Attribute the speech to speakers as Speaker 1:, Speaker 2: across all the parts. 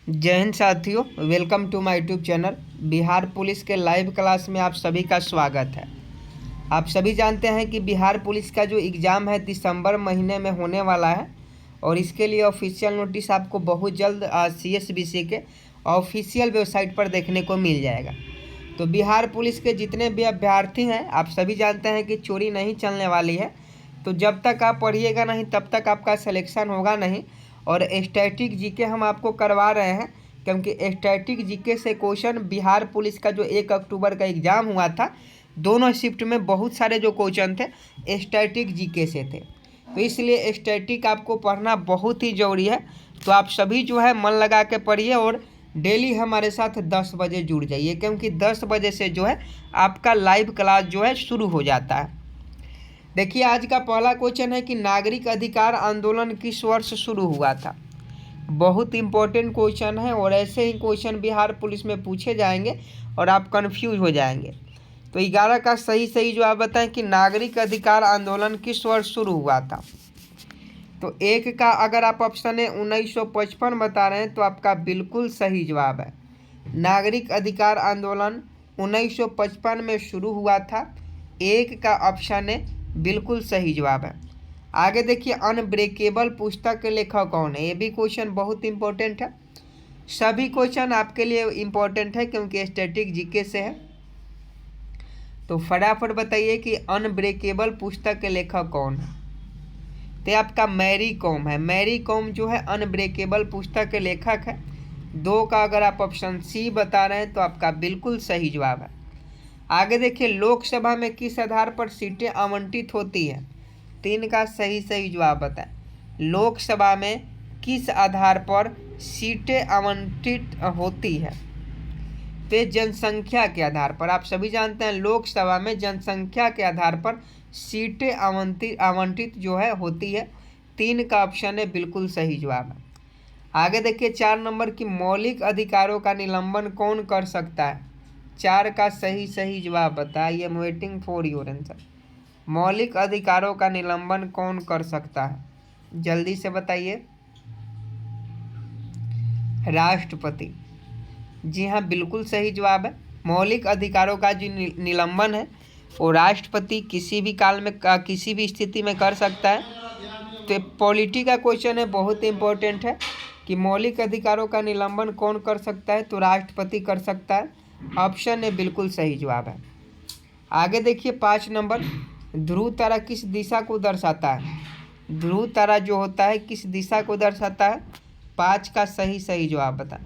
Speaker 1: जय हिंद साथियों, welcome to my YouTube channel. Bihar police के लाइव क्लास में आप सभी का स्वागत है। आप सभी जानते हैं कि बिहार पुलिस का जो एग्ज़ाम है दिसंबर महीने में होने वाला है और इसके लिए ऑफिशियल नोटिस आपको बहुत जल्द CSBC के ऑफिशियल वेबसाइट पर देखने को मिल जाएगा। तो बिहार पुलिस के जितने भी अभ्यर्थी हैं, आप सभी जानते हैं कि चोरी नहीं चलने वाली है। तो जब तक आप पढ़िएगा नहीं तब तक आपका सिलेक्शन होगा नहीं। और स्टैटिक जीके हम आपको करवा रहे हैं, क्योंकि स्टैटिक जीके से क्वेश्चन बिहार पुलिस का जो 1 अक्टूबर का एग्ज़ाम हुआ था, दोनों शिफ्ट में बहुत सारे जो क्वेश्चन थे स्टैटिक जीके से थे। तो इसलिए स्टैटिक आपको पढ़ना बहुत ही ज़रूरी है। तो आप सभी जो है मन लगा के पढ़िए और डेली हमारे साथ 10 बजे जुड़ जाइए, क्योंकि 10 बजे से जो है आपका लाइव क्लास जो है शुरू हो जाता है। देखिए, आज का पहला क्वेश्चन है कि नागरिक अधिकार आंदोलन किस वर्ष शुरू हुआ था। बहुत इंपॉर्टेंट क्वेश्चन है और ऐसे ही क्वेश्चन बिहार पुलिस में पूछे जाएंगे और आप कंफ्यूज हो जाएंगे। तो 11 का सही जवाब बताएं कि नागरिक अधिकार आंदोलन किस वर्ष शुरू हुआ था। तो 1 का अगर आप ऑप्शन है 1955 बता रहे हैं तो आपका बिल्कुल सही जवाब है। नागरिक अधिकार आंदोलन 1955 में शुरू हुआ था। 1 का ऑप्शन है बिल्कुल सही जवाब है। आगे देखिए, अनब्रेकेबल पुस्तक के लेखक कौन है। ये भी क्वेश्चन बहुत इंपॉर्टेंट है। सभी क्वेश्चन आपके लिए इंपॉर्टेंट है क्योंकि स्टैटिक जीके से है। तो फटाफट बताइए कि अनब्रेकेबल पुस्तक के लेखक कौन है। तो आपका मैरी कॉम है। मैरी कॉम जो है अनब्रेकेबल पुस्तक के लेखक है। 2 का अगर आप ऑप्शन सी बता रहे हैं तो आपका बिल्कुल सही जवाब है। आगे देखिए, लोकसभा में किस आधार पर सीटें आवंटित होती है। 3 का सही जवाब बताएं। लोकसभा में किस आधार पर सीटें आवंटित होती है। तो जनसंख्या के आधार पर। आप सभी जानते हैं लोकसभा में जनसंख्या के आधार पर सीटें आवंटित जो है होती है। 3 का ऑप्शन है बिल्कुल सही जवाब है। आगे देखिए, 4 नंबर की मौलिक अधिकारों का निलंबन कौन कर सकता है। 4 का सही जवाब बताइए। Am waiting for your answer. मौलिक अधिकारों का निलंबन कौन कर सकता है, जल्दी से बताइए। राष्ट्रपति। जी हाँ, बिल्कुल सही जवाब है। मौलिक अधिकारों का जो निलंबन है वो राष्ट्रपति किसी भी काल में किसी भी स्थिति में कर सकता है। तो पॉलिटी का क्वेश्चन है, बहुत इंपॉर्टेंट है कि मौलिक अधिकारों का निलंबन कौन कर सकता है। तो राष्ट्रपति कर सकता है। ऑप्शन ए बिल्कुल सही जवाब है। आगे देखिए, 5 नंबर, ध्रुव तारा किस दिशा को दर्शाता है। ध्रुव तारा जो होता है किस दिशा को दर्शाता है। 5 का सही जवाब बताएं।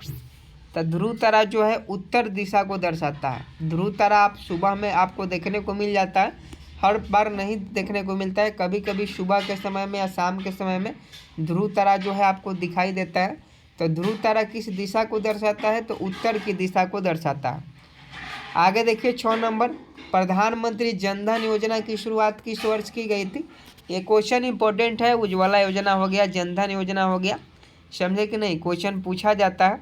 Speaker 1: तो ध्रुव तारा जो है उत्तर दिशा को दर्शाता है। ध्रुव तारा आप सुबह में आपको देखने को मिल जाता है, हर बार नहीं देखने को मिलता है। कभी कभी सुबह के समय में या शाम के समय में ध्रुव तारा जो है आपको दिखाई देता है। तो ध्रुव तारा किस दिशा को दर्शाता है, तो उत्तर की दिशा को दर्शाता है। आगे देखिए, 6 नंबर, प्रधानमंत्री जनधन योजना की शुरुआत किस वर्ष की गई थी। ये क्वेश्चन इंपॉर्टेंट है। उज्ज्वला योजना हो गया, जनधन योजना हो गया, समझे कि नहीं, क्वेश्चन पूछा जाता है।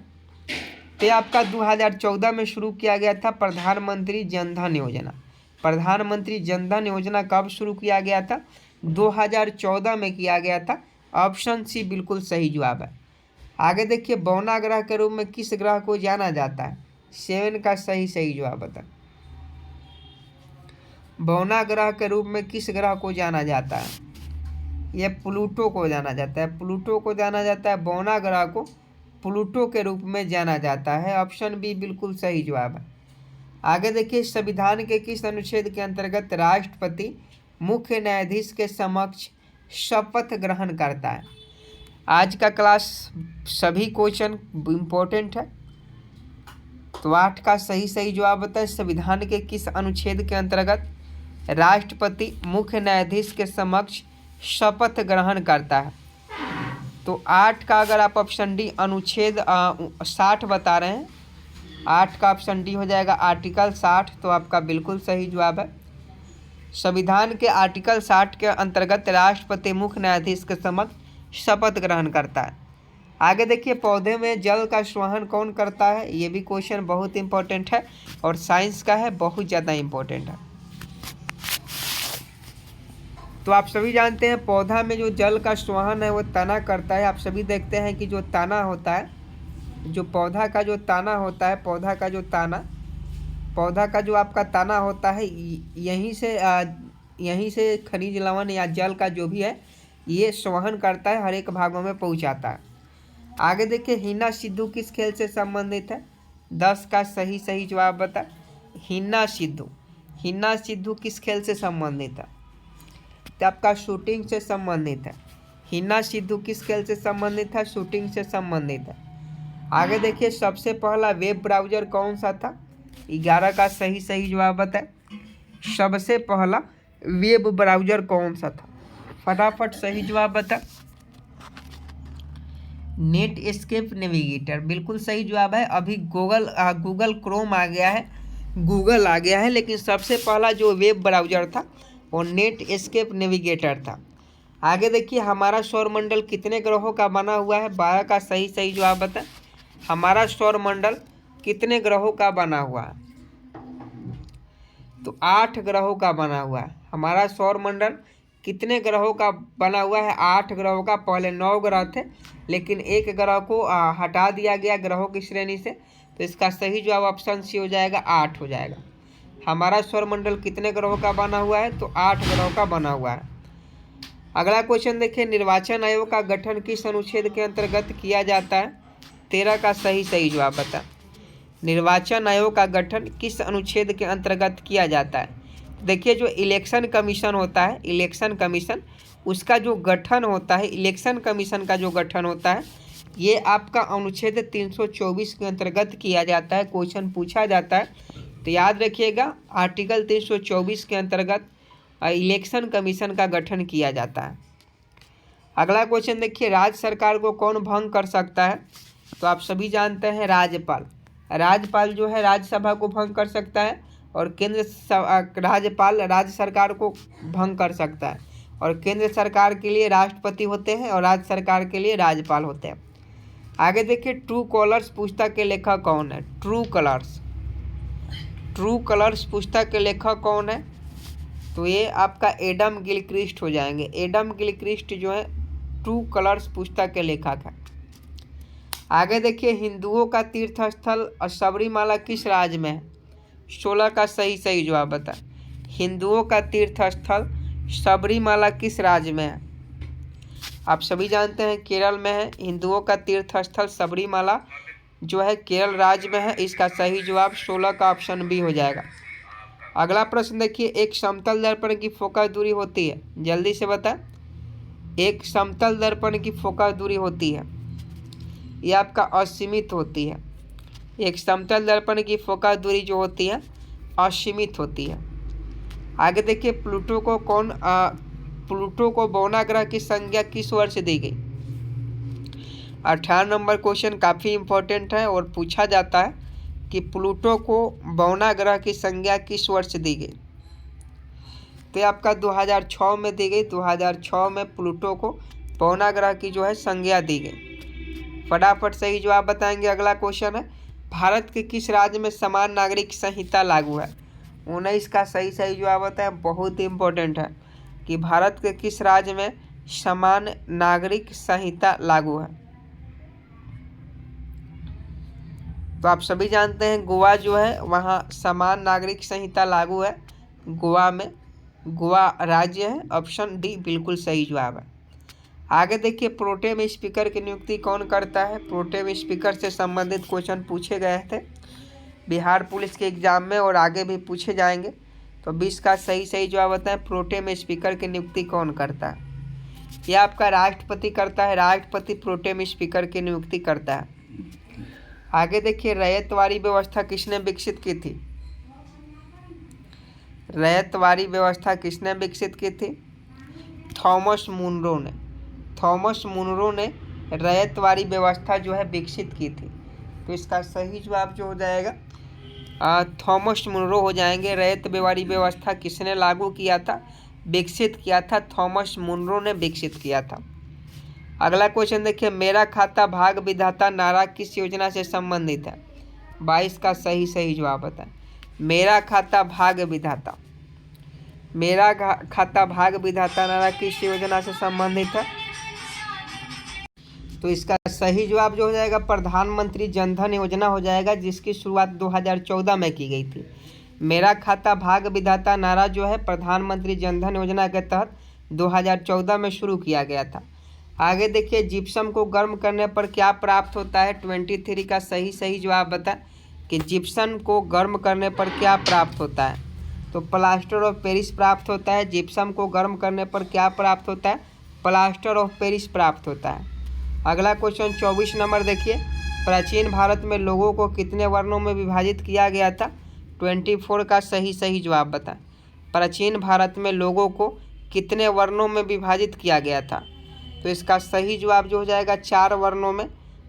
Speaker 1: तो आपका 2014 में शुरू किया गया था प्रधानमंत्री जनधन योजना। प्रधानमंत्री जनधन योजना कब शुरू किया गया था। 2014 में किया गया था। ऑप्शन सी बिल्कुल सही जवाब है। आगे देखिए, बौना ग्रह के रूप में किस ग्रह को जाना जाता है। 7 का सही जवाब बता। बौना ग्रह के रूप में किस ग्रह को जाना जाता है। यह प्लूटो को जाना जाता है। प्लूटो को जाना जाता है। बौना ग्रह को प्लूटो के रूप में जाना जाता है। ऑप्शन बी बिल्कुल सही जवाब है। आगे देखिए, संविधान के किस अनुच्छेद के अंतर्गत राष्ट्रपति मुख्य न्यायाधीश के समक्ष शपथ ग्रहण करता है। आज का क्लास सभी क्वेश्चन इम्पोर्टेंट है। तो 8 का सही जवाब बताएं। संविधान के किस अनुच्छेद के अंतर्गत राष्ट्रपति मुख्य न्यायाधीश के समक्ष शपथ ग्रहण करता है। तो 8 का अगर आप ऑप्शन डी अनुच्छेद 60 बता रहे हैं, 8 का ऑप्शन डी हो जाएगा आर्टिकल 60। तो आपका बिल्कुल सही जवाब है। संविधान के आर्टिकल 60 के अंतर्गत राष्ट्रपति मुख्य न्यायाधीश के समक्ष शपथ ग्रहण करता है। आगे देखिए, पौधे में जल का संवहन कौन करता है। ये भी क्वेश्चन बहुत इंपॉर्टेंट है और साइंस का है, बहुत ज़्यादा इंपॉर्टेंट है। तो आप सभी जानते हैं पौधा में जो जल का संवहन है वो तना करता है। आप सभी देखते हैं कि जो तना होता है जो पौधा का जो ताना होता है, पौधा का जो आपका ताना होता है, यहीं से खनिज लवण या जल का जो भी है ये संवहन करता है, हर एक भागों में पहुंचाता है। आगे देखिए, हिना सिद्धू किस खेल से संबंधित है? 10 का सही जवाब बता। हिना सिद्धू किस खेल से संबंधित है? तो आपका शूटिंग से संबंधित है। हिना सिद्धू किस खेल से संबंधित है? शूटिंग से संबंधित है। आगे देखिए, सबसे पहला वेब ब्राउज़र कौन सा था? 11 का सही जवाब बताए। सबसे पहला वेब ब्राउज़र कौन सा था? फटाफट सही जवाब बता। नेट एस्केप नेविगेटर, बिल्कुल सही जवाब है। अभी गूगल क्रोम आ गया है, लेकिन सबसे पहला जो वेब ब्राउज़र था वो नेट एस्केप नेविगेटर था। आगे देखिए, हमारा सौरमंडल कितने ग्रहों का बना हुआ है? 12 का सही जवाब बता। हमारा सौरमंडल कितने ग्रहों का बना हुआ है? तो 8 ग्रहों का बना हुआ है। हमारा सौरमंडल कितने ग्रहों का बना हुआ है? 8 ग्रहों का। पहले 9 ग्रह थे, लेकिन एक ग्रह को हटा दिया गया ग्रहों की श्रेणी से, तो इसका सही जवाब ऑप्शन सी हो जाएगा, 8 हो जाएगा। हमारा सौरमंडल कितने ग्रहों का बना हुआ है? तो 8 ग्रहों का बना हुआ है। अगला क्वेश्चन देखिए, निर्वाचन आयोग का गठन किस अनुच्छेद के अंतर्गत किया जाता है? 13 का सही जवाब बता। निर्वाचन आयोग का गठन किस अनुच्छेद के अंतर्गत किया जाता है? देखिए, जो इलेक्शन कमीशन होता है, इलेक्शन कमीशन उसका जो गठन होता है, इलेक्शन कमीशन का जो गठन होता है, ये आपका अनुच्छेद 324 के अंतर्गत किया जाता है। क्वेश्चन पूछा जाता है तो याद रखिएगा, आर्टिकल 324 के अंतर्गत इलेक्शन कमीशन का गठन किया जाता है। अगला क्वेश्चन देखिए, राज्य सरकार को कौन भंग कर सकता है? तो आप सभी जानते हैं, राज्यपाल जो है राज्यसभा को भंग कर सकता है, और राज्यपाल राज्य सरकार को भंग कर सकता है, और केंद्र सरकार के लिए राष्ट्रपति होते हैं और राज्य सरकार के लिए राज्यपाल होते हैं। आगे देखिए, ट्रू कलर्स पुस्तक के लेखक कौन है? ट्रू कलर्स पुस्तक के लेखक कौन है? तो ये आपका एडम गिलक्रिस्ट हो जाएंगे। एडम गिलक्रिस्ट जो है ट्रू कलर्स पुस्तक के लेखक है। आगे देखिए, हिंदुओं का तीर्थ स्थल सबरीमाला किस राज्य में है? 16 का सही जवाब बता। हिंदुओं का तीर्थ स्थल सबरीमाला किस राज्य में है? आप सभी जानते हैं केरल में है। हिंदुओं का तीर्थ स्थल सबरीमाला जो है केरल राज्य में है। इसका सही जवाब 16 का ऑप्शन बी हो जाएगा। अगला प्रश्न देखिए, एक समतल दर्पण की फोकस दूरी होती है, जल्दी से बता। एक समतल दर्पण की फोकस दूरी होती है, ये आपका असीमित होती है। एक समतल दर्पण की फोकस दूरी जो होती है असीमित होती है। आगे देखिए, प्लूटो को बौना ग्रह की संज्ञा किस वर्ष दी गई? 18 नंबर क्वेश्चन काफ़ी इम्पोर्टेंट है और पूछा जाता है कि प्लूटो को बौना ग्रह की संज्ञा किस वर्ष दी गई? तो ये आपका 2006 में दी गई। 2006 में प्लूटो को बौना ग्रह की जो है संज्ञा दी गई। फटाफट सही जवाब बताएंगे। अगला क्वेश्चन है, भारत के किस राज्य में समान नागरिक संहिता लागू है? 19 का सही जवाब बताएं। बहुत इंपॉर्टेंट है कि भारत के किस राज्य में समान नागरिक संहिता लागू है? तो आप सभी जानते हैं गोवा जो है वहाँ समान नागरिक संहिता लागू है। गोवा में, गोवा राज्य है। ऑप्शन डी बिल्कुल सही जवाब है। आगे देखिए, प्रोटेम स्पीकर की नियुक्ति कौन करता है? प्रोटेम स्पीकर से संबंधित क्वेश्चन पूछे गए थे बिहार पुलिस के एग्जाम में और आगे भी पूछे जाएंगे। तो 20 का सही जवाब बताएं। प्रोटेम स्पीकर की नियुक्ति कौन करता है? यह आपका राष्ट्रपति करता है। राष्ट्रपति प्रोटेम स्पीकर की नियुक्ति करता है। आगे देखिए, रैयतवाड़ी व्यवस्था किसने विकसित की थी? रैयतवाड़ी व्यवस्था किसने विकसित की थी? थॉमस मुनरो ने। थॉमस मुनरो ने रैयतवाड़ी व्यवस्था जो है विकसित की थी। तो इसका सही जवाब जो हो जाएगा थॉमस मुनरो हो जाएंगे। रैयतवाड़ी व्यवस्था किसने लागू किया था, विकसित किया था? थॉमस मुनरो ने विकसित किया था। अगला क्वेश्चन देखिए, मेरा खाता भाग विधाता नारा किस योजना से संबंधित है? 22 का सही जवाब बताएं। मेरा खाता भाग विधाता, मेरा खाता भाग विधाता नारा किस योजना से संबंधित है? तो इसका सही जवाब जो हो जाएगा प्रधानमंत्री जनधन योजना हो जाएगा, जिसकी शुरुआत 2014 में की गई थी। मेरा खाता भाग विधाता नारा जो है प्रधानमंत्री जनधन योजना के तहत 2014 में शुरू किया गया था। आगे देखिए, जिप्सम को गर्म करने पर क्या प्राप्त होता है। 23 का सही जवाब बता कि जिप्सम को गर्म करने पर क्या प्राप्त होता है। तो प्लास्टर ऑफ पेरिस प्राप्त होता है। जिप्सम को गर्म करने पर क्या प्राप्त होता है, प्लास्टर ऑफ पेरिस प्राप्त होता है। अगला क्वेश्चन 24 नंबर देखिए, प्राचीन भारत में लोगों को कितने वर्णों में विभाजित किया गया था। 24 का सही जवाब बता। प्राचीन भारत में लोगों को कितने वर्णों में विभाजित किया गया था। तो इसका सही जवाब जो हो जाएगा 4 वर्णों में।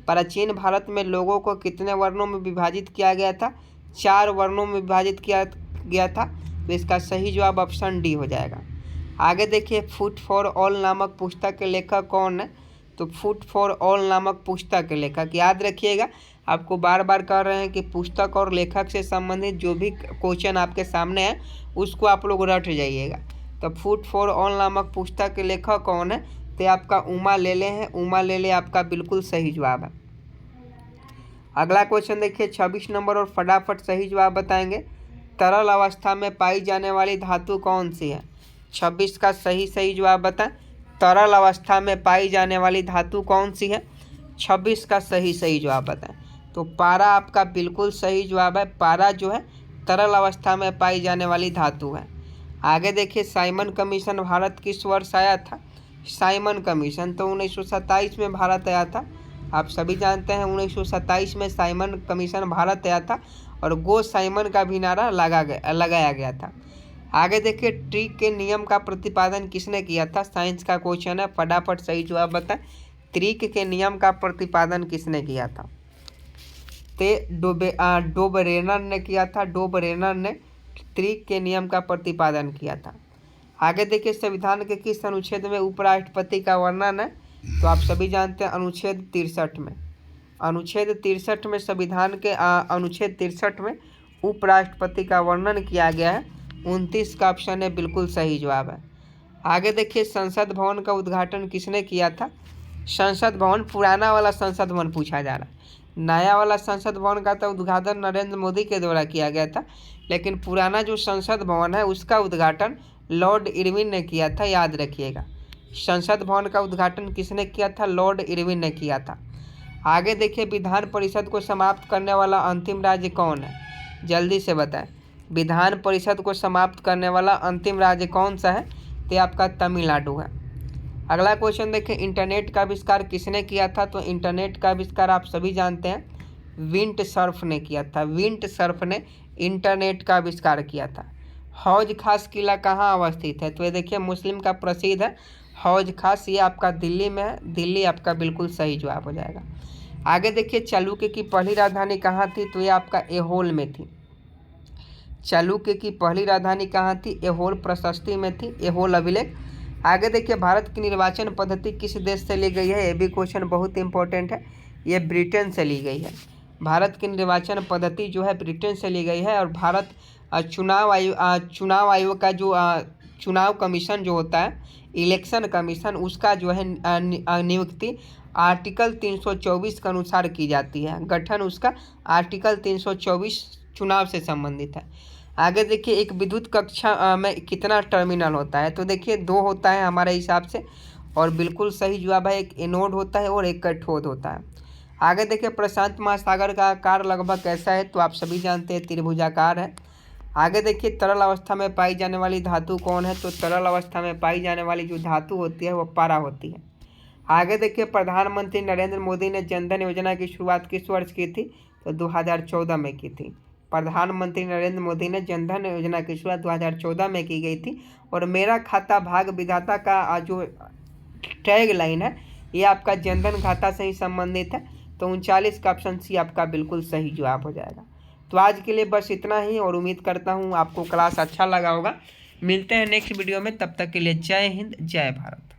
Speaker 1: प्राचीन भारत में लोगों को कितने वर्णों में विभाजित किया गया था, 4 वर्णों में विभाजित किया गया था। तो इसका सही जवाब ऑप्शन डी हो जाएगा। आगे देखिए, फूड फॉर ऑल नामक पुस्तक के लेखक कौन है। तो फूड फॉर ऑल नामक पुस्तक के लेखक, याद रखिएगा, आपको बार बार कह रहे हैं कि पुस्तक और लेखक से संबंधित जो भी क्वेश्चन आपके सामने है उसको आप लोग रट जाइएगा। तो फूड फॉर ऑल नामक पुस्तक के लेखक कौन है, तो आपका उमा लेले हैं। उमा लेले आपका बिल्कुल सही जवाब है। अगला क्वेश्चन देखिए 26 नंबर, और फटाफट सही जवाब बताएंगे। तरल अवस्था में पाई जाने वाली धातु कौन सी है। 26 का सही जवाब बताएं। तरल अवस्था में पाई जाने वाली धातु कौन सी है। 26 का सही जवाब बताएं। तो पारा आपका बिल्कुल सही जवाब है। पारा जो है तरल अवस्था में पाई जाने वाली धातु है। आगे देखिए, साइमन कमीशन भारत किस वर्ष आया था। साइमन कमीशन तो 1927 में भारत आया था। आप सभी जानते हैं 1927 में साइमन कमीशन भारत आया था और गो साइमन का भी नारा लगाया गया था। आगे देखिए, ट्रिक के नियम का प्रतिपादन किसने किया था। साइंस का क्वेश्चन है, फटाफट सही जवाब बताएं। ट्रिक के नियम का प्रतिपादन किसने किया था। डोबरेनर ने किया था। डोबरेनर ने ट्रिक के नियम का प्रतिपादन किया था। आगे देखिए, संविधान के किस अनुच्छेद में उपराष्ट्रपति का वर्णन है। तो आप सभी जानते हैं अनुच्छेद 63 में। अनुच्छेद 63 में संविधान के अनुच्छेद 63 में उपराष्ट्रपति का वर्णन किया गया है। 29 का ऑप्शन है बिल्कुल सही जवाब है। आगे देखिए, संसद भवन का उद्घाटन किसने किया था। संसद भवन, पुराना वाला संसद भवन पूछा जा रहा है। नया वाला संसद भवन का तो उद्घाटन नरेंद्र मोदी के द्वारा किया गया था, लेकिन पुराना जो संसद भवन है उसका उद्घाटन लॉर्ड इरविन ने किया था, याद रखिएगा। संसद भवन का उद्घाटन किसने किया था, लॉर्ड इरविन ने किया था। आगे देखिए, विधान परिषद को समाप्त करने वाला अंतिम राज्य कौन है, जल्दी से बताएं। विधान परिषद को समाप्त करने वाला अंतिम राज्य कौन सा है, तो आपका तमिलनाडु है। अगला क्वेश्चन देखिए, इंटरनेट का आविष्कार किसने किया था। तो इंटरनेट का आविष्कार आप सभी जानते हैं विंट सर्फ ने किया था। विंट सर्फ ने इंटरनेट का आविष्कार किया था। हौज खास किला कहाँ अवस्थित है। तो ये देखिए मुस्लिम का प्रसिद्ध है हौज खास, ये आपका दिल्ली में है। दिल्ली आपका बिल्कुल सही जवाब हो जाएगा। आगे देखिए, चालुक्य की पहली राजधानी कहाँ थी। तो ये आपका ऐहोल में थी। चालुक्य की पहली राजधानी कहाँ थी, ऐहोल प्रशस्ति में थी, ऐहोल अभिलेख। आगे देखिए, भारत की निर्वाचन पद्धति किस देश से ली गई है। ये भी क्वेश्चन बहुत इंपॉर्टेंट है। ये ब्रिटेन से ली गई है। भारत की निर्वाचन पद्धति जो है ब्रिटेन से ली गई है। और भारत चुनाव आयोग का जो चुनाव कमीशन जो होता है, इलेक्शन कमीशन, उसका जो है नियुक्ति आर्टिकल 324 के अनुसार की जाती है। गठन उसका आर्टिकल 324 चुनाव से संबंधित है। आगे देखिए, एक विद्युत कक्षा में कितना टर्मिनल होता है। तो देखिए 2 होता है हमारे हिसाब से, और बिल्कुल सही जवाब है, एक एनोड होता है और एक कैथोड होता है। आगे देखिए, प्रशांत महासागर का आकार लगभग कैसा है। तो आप सभी जानते हैं त्रिभुजाकार है। आगे देखिए, तरल अवस्था में पाई जाने वाली धातु कौन है। तो तरल अवस्था में पाई जाने वाली जो धातु होती है वो पारा होती है। आगे देखिए, प्रधानमंत्री नरेंद्र मोदी ने जनधन योजना की शुरुआत किस वर्ष की थी। तो 2014 में की थी। प्रधानमंत्री नरेंद्र मोदी ने जनधन योजना की शुरुआत 2014 में की गई थी। और मेरा खाता भाग विधाता का जो टैग लाइन है ये आपका जनधन खाता से ही संबंधित है। तो 39 का ऑप्शन सी आपका बिल्कुल सही जवाब हो जाएगा। तो आज के लिए बस इतना ही, और उम्मीद करता हूँ आपको क्लास अच्छा लगा होगा। मिलते हैं नेक्स्ट वीडियो में, तब तक के लिए जय हिंद जय भारत।